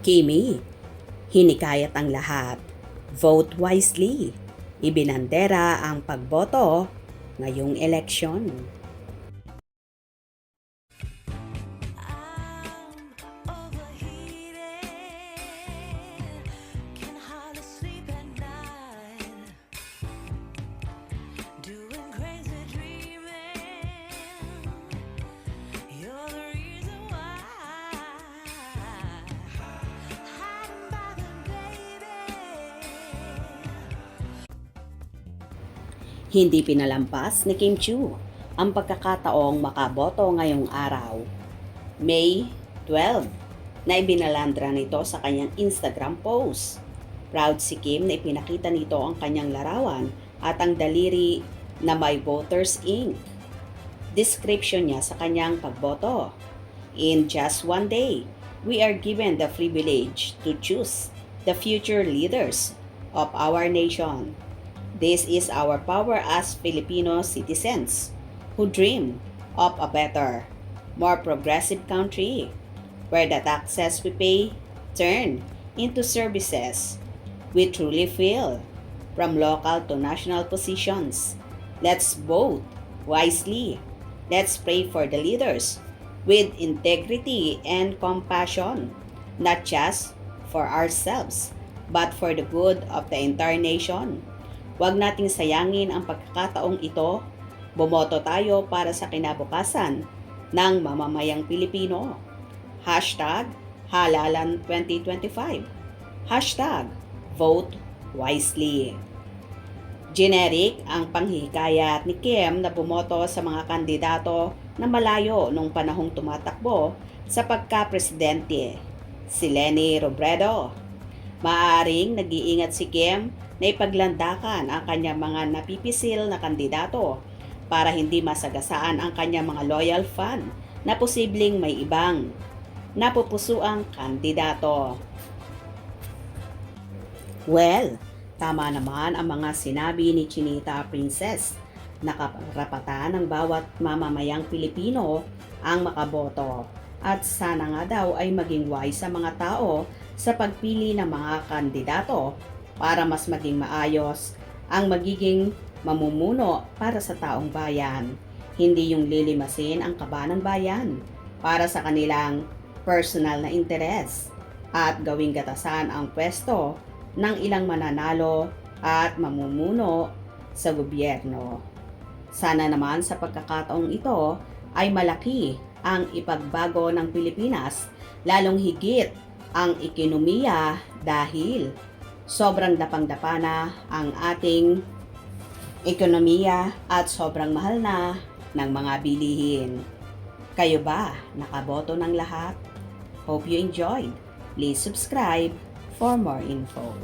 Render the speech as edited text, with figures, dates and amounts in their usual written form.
Kimi, hinikayat ang lahat. Vote wisely. Ibinandera ang pagboto ngayong eleksyon. Hindi pinalampas ni Kim Chiu ang pagkakataong makaboto ngayong araw, May 12, na ibinalandra nito sa kanyang Instagram post. Proud si Kim na ipinakita nito ang kanyang larawan at ang daliri na may Voters Ink. Description niya sa kanyang pagboto. In just one day, we are given the privilege to choose the future leaders of our nation. This is our power as Filipino citizens who dream of a better, more progressive country where the taxes we pay turn into services we truly feel from local to national positions. Let's vote wisely. Let's pray for the leaders with integrity and compassion, not just for ourselves, but for the good of the entire nation. Huwag nating sayangin ang pagkakataong ito. Bumoto tayo para sa kinabukasan ng mamamayang Pilipino. #Halalan 2025. #Vote wisely. Generic ang panghihikayat ni Kim na bumoto sa mga kandidato na malayo nung panahong tumatakbo sa pagka-presidente. Si Leni Robredo. Maaaring nag-iingat si Kim na ipaglandakan ang kanyang mga napipisil na kandidato para hindi masagasaan ang kanyang mga loyal fan na posibleng may ibang napupusuang kandidato. Well, tama naman ang mga sinabi ni Chinita Princess na karapatan ng bawat mamamayang Pilipino ang makaboto at sana nga daw ay maging wise sa mga tao sa pagpili ng mga kandidato para mas maging maayos ang magiging mamumuno para sa taong bayan. Hindi yung lilimasin ang kaba ng bayan para sa kanilang personal na interes at gawing gatasan ang pwesto ng ilang mananalo at mamumuno sa gobyerno. Sana naman sa pagkakataong ito ay malaki ang ipagbago ng Pilipinas, lalong higit ang ekonomiya dahil sobrang dapang-dapa na ang ating ekonomiya at sobrang mahal na ng mga bilihin. Kayo ba nakaboto ng lahat? Hope you enjoyed. Please subscribe for more info.